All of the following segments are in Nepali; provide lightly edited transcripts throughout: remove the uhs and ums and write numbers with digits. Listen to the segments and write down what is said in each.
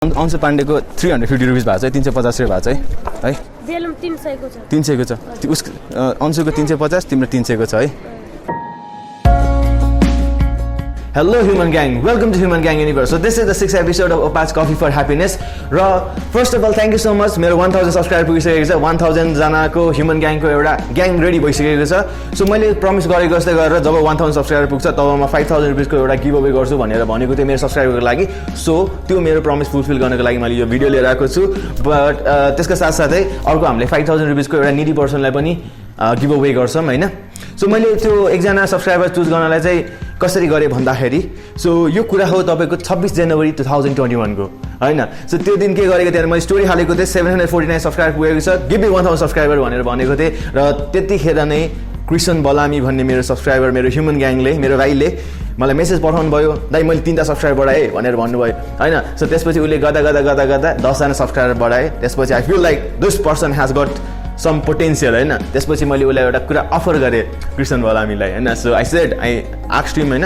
अंशु पाण्डेको 350 रुपिस भएको छ 350 रुपियाँ भएको छ है बेलुम 300 को छ 300 को छ अंशुको 350 तिम्रो 300 को छ है Hello Human Gang, welcome to Human Gang Universe. So this is the 6th episode of Opaz Coffee for Happiness. र first of all thank you so much. मेरो 1000 सब्स्क्राइबर पुगिसकेको छ 1000 जनाको Human Gang को एउटा ग्याङ रेडी भइसकेको छ. सो मैले प्रमिस गरेको जस्तै गरेर जब 1000 सब्स्क्राइबर पुग्छ तब म 5000 रुपैयाँ को एउटा गिभ अवे गर्छु भनेर भनेको थिएँ मेरो सब्स्क्राइबरको लागि. सो त्यो मेरो प्रमिस फुलफिल गर्नको लागि मैले यो भिडियो लिएर आएको छु. बट त्यसका साथसाथै अर्को हामीले 5000 रुपैयाँ को एउटा निडी पर्सनलाई पनि गिभ अवे गर्छौं हैन. सो मैले त्यो एकजना सब्स्क्राइबर चुज गर्नलाई चाहिँ कसरी गरे भन्दाखेरि सो यो कुरा हो तपाईको 26 जनवरी 2021 को हैन. सो त्यो दिन के गरेको थिएँ मैले स्टोरी हालेको थिएँ 749 सब्स्क्राइबर पुगेको छ गिभ मी 1000 सब्स्क्राइबर भनेर भनेको थिएँ र त्यतिखेर नै कृष्ण बलामी भन्ने मेरो सब्स्क्राइबर मेरो ह्युमन ग्याङले मेरो भाइले मलाई मेसेज पठाउनु भयो दाइ मैले 3टा सब्स्क्राइबर बढाएँ भनेर भन्नुभयो हैन. सो त्यसपछि उले गदा 10 जना सब्स्क्राइबर बढाए. त्यसपछि I feel like this person has got some potential हैन. त्यसपछि मैले उलाई एउटा कुरा अफर गरे कृष्ण बलामीलाई हैन. So I said I asked him हैन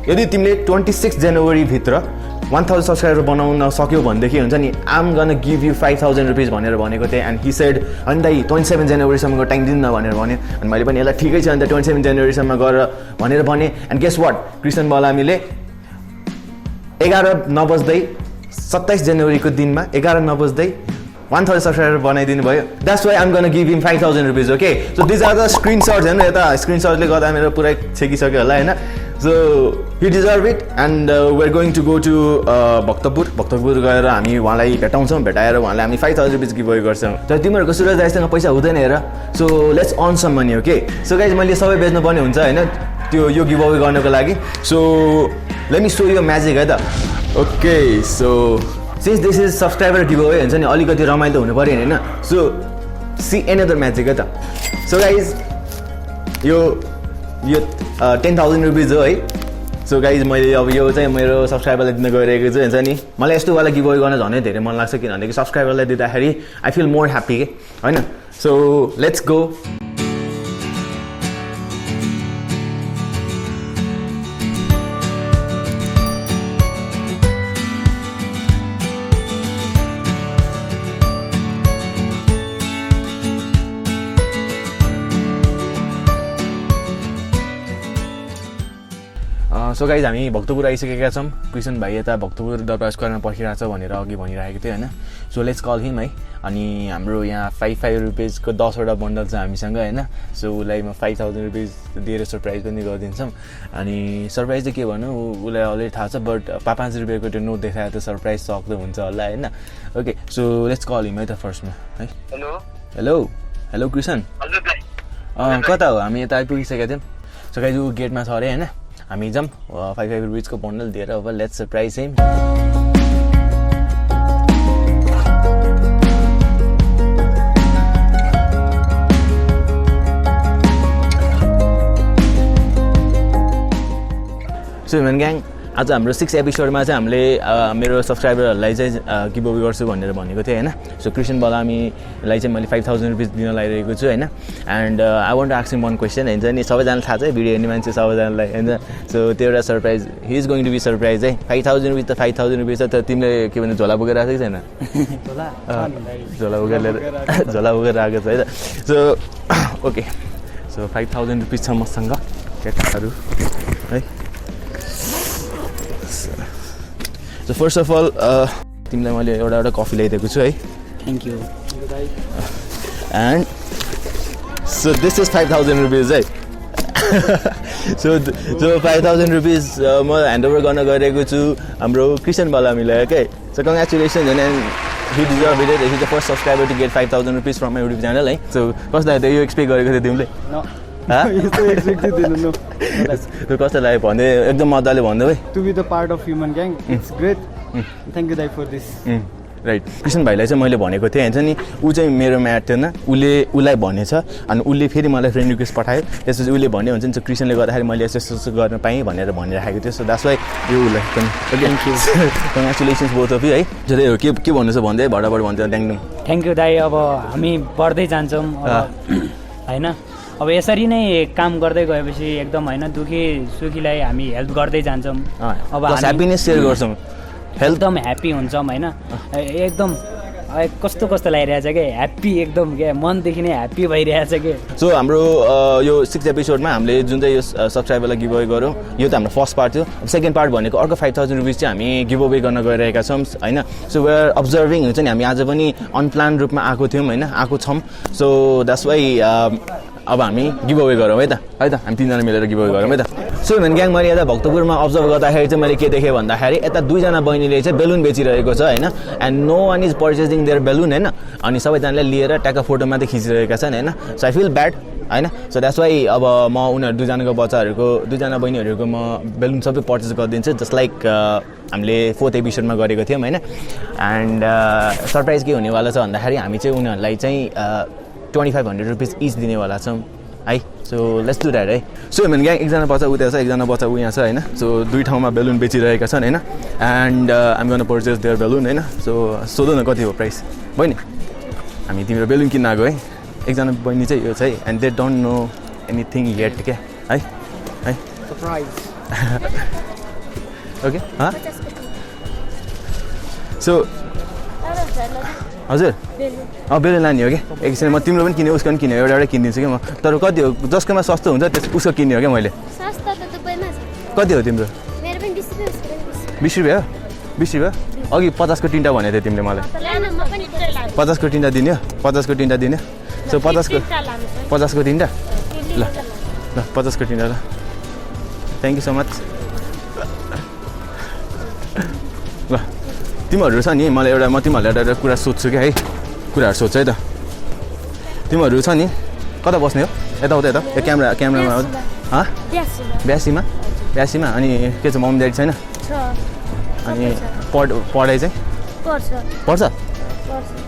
यदि तिमीले 26 जनवरी भित्र 1000 सब्स्क्राइबर बनाउन सक्यौ भनेदेखि हुन्छ नि I am gonna give you 5000 rupees भनेर भनेको थिएँ. एन्ड ही सेड अनि दाइ 27 जनवरीसम्मको टाइम दिनु न भनेर भन्यो. अनि मैले पनि यसलाई ठिकै छ अन्त 27 जनवरीसम्म गरेर भनेर भने. एन्ड गेस वाट कृष्ण बलामीले 11 नबज्दै 27 जनवरीको दिनमा 11 नबज्दै 1000 सब्स्क्राइबर बनाइदिनु भयो. That's why I am gonna give him 5000 rupees. Okay so these are the screenshots हैन. यता स्क्रिनशटले गर्दा मेरो पुरै छेकिसक्यो होला हैन. So he deserve it and we are going to go to Bhaktapur गएर हामी उहाँलाई भेटाउँछौँ. भेटाएर उहाँलाई हामी 5000 रुपीस गिभ अवे गर्छौँ. तर तिमीहरूको सुरज दाइसँग पैसा हुँदैन हेर. So let's earn some money. Okay so guys मैले सबै बेच्नुपर्ने हुन्छ हैन त्यो यो गिभ अवे गर्नको लागि. So let me so you magic है त. Okay so since this is subscriber giveaway हुन्छ नि अलिकति रमाइलो हुनु पर्यो हैन. सो सी another magic है त. सो गाइज यो 10000 रुपीस हो है. सो गाइज मैले अब यो चाहिँ मेरो सब्स्क्राइबरलाई दिन गइरहेको छु हुन्छ नि. मलाई यस्तो वाला गिभ अवे गर्न झनै धेरै मन लाग्छ किनभने सब्स्क्राइबरलाई दिँदाखेरि आई फिल मोर ह्याप्पी के हैन. So let's go. So guys हामी भक्तपुर आइसकेका छौँ. कृष्ण भाइ यता भक्तपुर दरबार स्क्वायरमा पर्खिरहेको छ भनेर अघि भनिरहेको थियो होइन. सो लेट्स कल हिम है. अनि हाम्रो यहाँ 5 रुपिसको 10वटा बन्डल छ हामीसँग होइन. सो उसलाई म 5000 रुपिस दिएर सरप्राइज पनि गरिदिन्छौँ. अनि सरप्राइज चाहिँ के भन्नु उसलाई अलरेडी थाहा छ बट 5 रुपियाँको त्यो नोट देखाएर त सरप्राइज सक्दो हुन्छ होला होइन. Okay so let's call him है त फर्स्टमा है. हेलो कृष्ण कता हो? हामी यता आइपुगिसकेका थियौँ. सो गाइज ऊ गेटमा छ अरे होइन. हामी जाऊँ 5 रुपिसको बन्डल दिएर अब let's surprise him. So human gang आज हाम्रो 6 एपिसोडमा चाहिँ हामीले मेरो सब्सक्राइबरहरूलाई चाहिँ गिभ अवे गर्छु भनेर भनेको थिएँ होइन. सो कृष्ण बलामीलाई चाहिँ मैले 5000 रुपिस दिन लागिरहेको छु होइन. And I want to ask him one question हुन्छ नि. सबैजनालाई थाहा छ भिडियो हेर्ने मान्छे सबैजनालाई होइन. सो त्यो एउटा surprise he is going to be surprise है. 5000 रुपिस त 5000 रुपिस छ. तर तिमीले के भन्नु झोला बोकेर आएको छैन? झोला बोकेर आएको छ है त. सो ओके सो 5000 रुपिस छ मसँग केटाहरू है. सो फर्स्ट अफ अल तिमीलाई मैले एउटा कफी ल्याइदिएको छु है. Thank you. And so this is 5000 rupees है. सो 5000 रुपिस म ह्यान्डओभर गर्न गइरहेको छु हाम्रो कृष्ण बलामीलाई okay. So congratulations and he deserve it. He is the first subscriber to get 5000 rupees from my YouTube channel है. सो कसलाई त यो एक्सपेक्ट गरेको थियो तिमीले? कस्तो लाग्यो भन्दै एकदम मजाले भन्दै है. To be the part of Human Gang, it's great. Thank you Dai for this. Right. Krishna भाइलाई चाहिँ मैले भनेको थिएँ हुन्छ नि ऊ चाहिँ मेरो म्याट थिएन. उसलाई भनेछ अनि उसले फेरि मलाई फ्रेन्ड रिक्वेस्ट पठायो. त्यसपछि उसले भन्यो हुन्छ नि कृष्णले गर्दाखेरि मैले यस्तो गर्न पाएँ भनेर भनिराखेको थियो. सो द्याट्स वाइ यो उसलाई पनि thank you. Congratulations both of you है. जस्तै हो के भन्नु छ भन्दै भडभड भन्छ ड्याङडुङ. थ्याङ्क यू दाइ. अब हामी बढ्दै जान्छौँ होइन. अब यसरी नै काम गर्दै गएपछि एकदम होइन दुखी सुखीलाई हामी हेल्प गर्दै जान्छौँ. अब ह्याप्पिनेस सेयर गर्छौँ Health? एकदम ह्याप्पी हुन्छौँ होइन एकदम कस्तो कस्तो लागिरहेछ कि ह्याप्पी एकदम क्या मनदेखि नै ह्याप्पी भइरहेछ कि सो हाम्रो यो 6 एपिसोडमा हामीले जुन चाहिँ यो सब्सक्राइबरलाई गिभ अवे गऱ्यौँ यो त हाम्रो फर्स्ट पार्ट थियो सेकेन्ड पार्ट भनेको अर्को 5,000 रुपिस चाहिँ हामी गिभ अवे गर्न गइरहेका छौँ होइन सो वेआर अब्जर्भिङ हुन्छ नि हामी आज पनि अनप्लान रूपमा आएको थियौँ होइन आएको छौँ सो द्याट्स वाइ अब हामी गिभ अवे गरौँ है त हामी 3 जना मिलेर गिभ अवे गरौँ है त सो ह्युमन ग्याङ मैले यता भक्तपुरमा अब्जर्भ गर्दाखेरि चाहिँ मैले के देखेँ भन्दाखेरि यता 2 जना बहिनीले चाहिँ बेलुन बेचिरहेको छ होइन and no one is purchasing their balloon होइन अनि सबैजनाले लिएर ट्याक्क फोटो मात्रै खिचिरहेका छन् होइन सो आई फिल ब्याड होइन सो द्याट्स वाइ अब म उनीहरू 2 जनाको बच्चाहरूको 2 जना बहिनीहरूको म बेलुन सबै पर्चेस गरिदिन्छु जस्ट लाइक हामीले 4th एपिसोडमा गरेको थियौँ होइन एन्ड सरप्राइज के हुनेवाला छ भन्दाखेरि हामी चाहिँ उनीहरूलाई चाहिँ 2500 रुपिस इच दिनेवाला छौँ है सो लेट्स डु द्याट है सो ह्युमन ग्याङ एकजना बच्चा उता छ एकजना बच्चा उहाँ छ होइन सो 2 ठाउँमा बेलुन बेचिरहेका छन् होइन and I'm gonna purchase their balloon होइन सो सोधौ न कति हो प्राइस बहिनी हामी तिम्रो बेलुन किन्न आएको है एकजना बहिनी चाहिँ यो छ है and they don't know anything yet क्या है Surprise. ओके सो हजुर बेलुन लाने हो क्या एकछिन म तिम्रो पनि किने उसको पनि किने एउटा किनिदिन्छु क्या म तर कति हो जसकोमा सस्तो हुन्छ उसको किन्ने हो क्या मैले कति हो तिम्रो 20 रुपियाँ 20 रुपियाँ अघि 50 को 3टा भनेको थियो तिमीले मलाई 50 को 3टा दिने 50 को 3टा दिने सो 50 को 3टा ल 50 को 3टा ल थ्याङ्क यू सो मच ल तिमीहरू छ नि मलाई म तिमीहरूलाई एउटा कुरा सोध्छु क्या है कुराहरू सोध्छु है त तिमीहरू छ नि कता बस्ने हो यताउता यता यो क्यामेरामा ब्यासीमा अनि के छ मम्मी ड्याडी छैन अनि पढाइ चाहिँ पढ्छ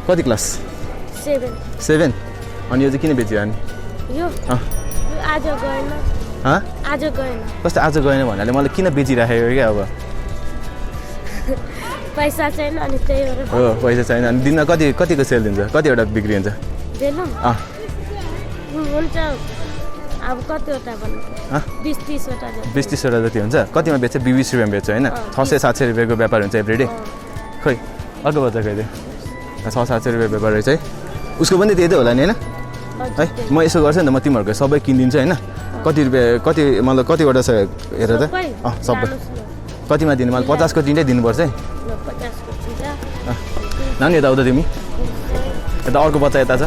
कति क्लास 7 अनि यो चाहिँ किन बेचिरहने कस्तो आज गएन भन्नाले मलाई किन बेचिराखेको क्या अब पैसा छैन अनि त्यही भएर हो पैसा छैन अनि दिनमा कतिको सेल दिन्छ कतिवटा बिक्री हुन्छ हुन्छ अब कतिवटा भन्नु 20-30 वटा जति हुन्छ कतिमा बेच्छ 20 रुपियाँमा बेच्छ होइन 600-700 रुपियाँको व्यापार हुन्छ एभ्रिडे खै अर्को बच्चा खै 600-700 रुपियाँ व्यापार रहेछ है उसको पनि त्यही त होला नि होइन है म यसो गर्छु नि त म तिमीहरूको सबै किनिदिन्छु होइन कति रुपियाँ कति मतलब कतिवटा छ हेर त सबै कतिमा दिनु मलाई 50 को 3टै दिनुपर्छ है नानी यता आउँदा तिमी यता अर्को बच्चा यता छ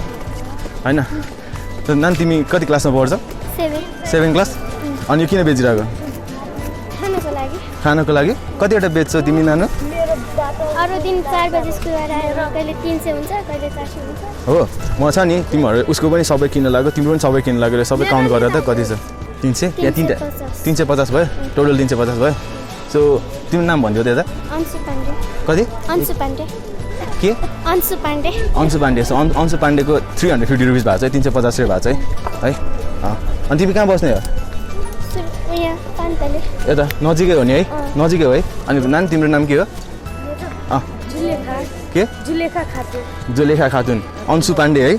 होइन नानी तिमी कति क्लासमा पढ्छ 7 क्लास अनि यो किन बेचिरहेको खानको लागि कतिवटा बेच्छौ तिमी नानु अरू दिन 4 बजे स्कुल आएर कहिले 300 हुन्छ कहिले 400 हुन्छ हो म छ नि तिमीहरू उसको पनि सबै किन्न लाग्यो तिम्रो पनि सबै किन्न लाग्यो सबै काउन्ट गरेर त कति छ 300 या 350 भयो टोटल 350 भयो सो तिम्रो नाम भनिदियो त यता अन्सु पाण्डे कति अन्सु पाण्डे के Ansu Pandey so Ansu पाण्डेको 350 rupees भएको छ 350 रुपियाँ भएको छ है अनि तिमी कहाँ बस्ने हो यहाँ पान्तले यता नजिकै हो नि है नजिकै हो है अनि नानी तिम्रो नाम के हो के जुलेखा खातुन अन्सु पाण्डे है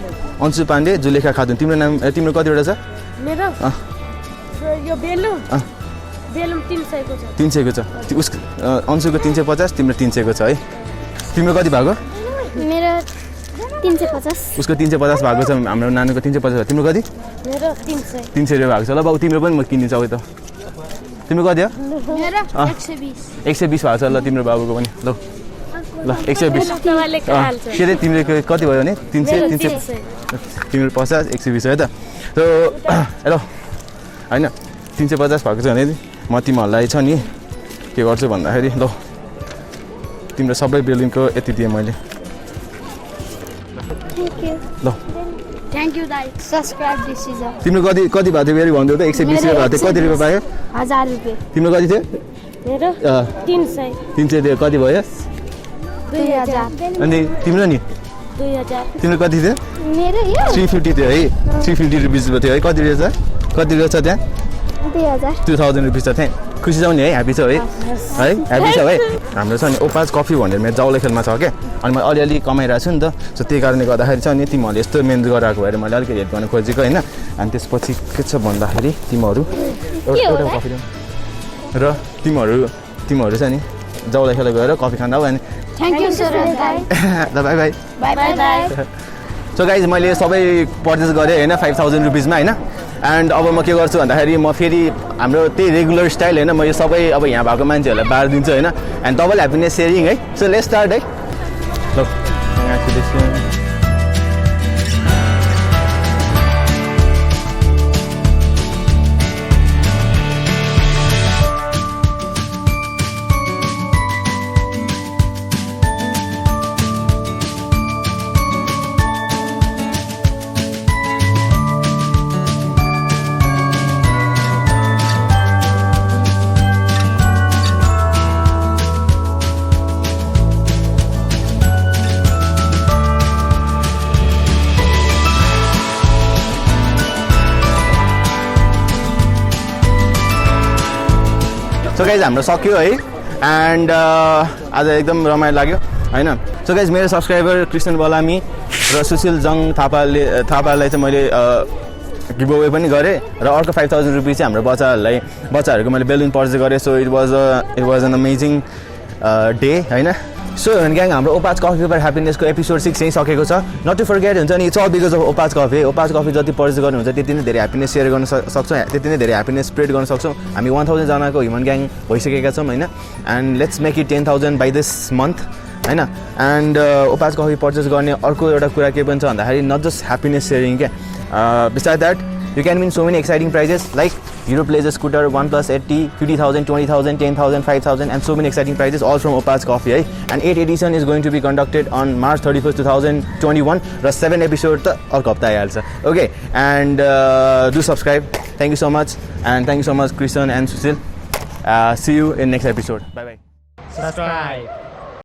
अन्सु पाण्डे जुलेखा खातुन तिम्रो नाम तिम्रो कतिवटा छ मेरो यो बेलुन 300 को छ 300 को छ उसको अन्सुको 350 तिम्रो 300 को छ है तिम्रो कति भएको मेरो 350 उसको 350 भएको छ हाम्रो नानीको 350 तिम्रो कति मेरो 300 रुपियाँ भएको छ ल बाबु तिम्रो पनि म किनिदिन्छु अब त तिम्रो कति हो मेरो 120 भएको छ ल तिम्रो बाबुको पनि ल 120 के रे तिम्रो कति भयो भने 300 तिम्रो 50 120 है त सो हेलो होइन 350 भएको छ भने म तिमीहरूलाई छ नि के गर्छु भन्दाखेरि ल तिम्रो सबै बेलुनको यति दिएँ मैले ल थ्याङ्क यू दाइ सब्स्क्राइब दिस इज तिम्रो कति भएको थियो फेरि भन्दै त 120 रुपियाँ भएको थियो कति रुपियाँ पायो 1000 रुपियाँ तिम्रो कति थियो मेरो 300 थियो कति भयो 2000 अनि तिम्रो नि 2000 तिम्रो कति थियो मेरो यो 350 थियो है 350 रुपिस थियो है कति रहेछ त्यहाँ 2000 रुपिस छ त्यहाँ खुसी छौ नि है ह्याप्पी छौ है ह्याप्पी छौ है हाम्रो छ नि ओपाज कफी भनेर मेरो जाउलेखेलमा छ क्या अनि मैले अलिअलि कमाइरहेको छु नि त सो त्यही कारणले गर्दाखेरि चाहिँ नि तिमीहरूले यस्तो मेहनत गराएको भएर मैले अलिकति हेल्प गर्न खोजेको होइन अनि त्यसपछि के छ भन्दाखेरि तिमीहरू एउटा कफी र तिमीहरू छ नि जाउँदा खेल गएर कफी खाँदा हो अनि थ्याङ्क यू सुरज दाइ ल by by by by so guys मैले सबै पर्चेस गरेँ होइन 5000 रुपिसमा होइन एन्ड अब म के गर्छु भन्दाखेरि म फेरि हाम्रो त्यही रेगुलर स्टाइल होइन म यो सबै अब यहाँ भएको मान्छेहरूलाई बारिदिन्छु होइन एन्ड डबल ह्याप्पिनेस सेयरिङ है सो लेट्स स्टार्ट है ल सो गाइज हाम्रो सक्यो है एन्ड आज एकदम रमाइलो लाग्यो होइन सो गाइज मेरो सब्सक्राइबर कृष्ण बलामी र सुशील जङ थापालाई चाहिँ मैले गिभ अवे पनि गरेँ र अर्को 5000 रुपिस चाहिँ हाम्रो बच्चाहरूको मैले बेलुन पर्चेस गरेँ so it was an amazing day होइन सो ग्याङ हाम्रो ओपाज कफी फर ह्याप्पिनेसको एपिसोड 6 चाहिँ सकेको छ नट टु फर्गेट हुन्छ नि इट्स अल बिकज अफ ओपाज कफी जति पर्चेस गर्नुहुन्छ त्यति नै धेरै ह्याप्पिनेस सेयर गर्न सक्छौँ त्यति नै धेरै ह्याप्पिनेस स्प्रेड गर्न सक्छौँ हामी 1000 जनाको ह्युमन ग्याङ भइसकेका छौँ होइन and let's make it 10,000 by this month होइन एन्ड ओपाज कफी पर्चेस गर्ने अर्को एउटा कुरा के पनि छ भन्दाखेरि नट जस्ट ह्याप्पिनेस सेयरिङ क्या beside that you can win so many exciting prizes like Hero Blazer scooter, OnePlus 80, 50,000, 20,000, 10,000, 5,000 and so many exciting prizes all from Opaz Coffee hai? And 8th edition is going to be conducted on March 31st, 2021 र 7 episode त अर्को हप्ता आइहाल्छ okay and do subscribe thank you so much and thank you so much Krishan and Sushil see you in next episode bye bye subscribe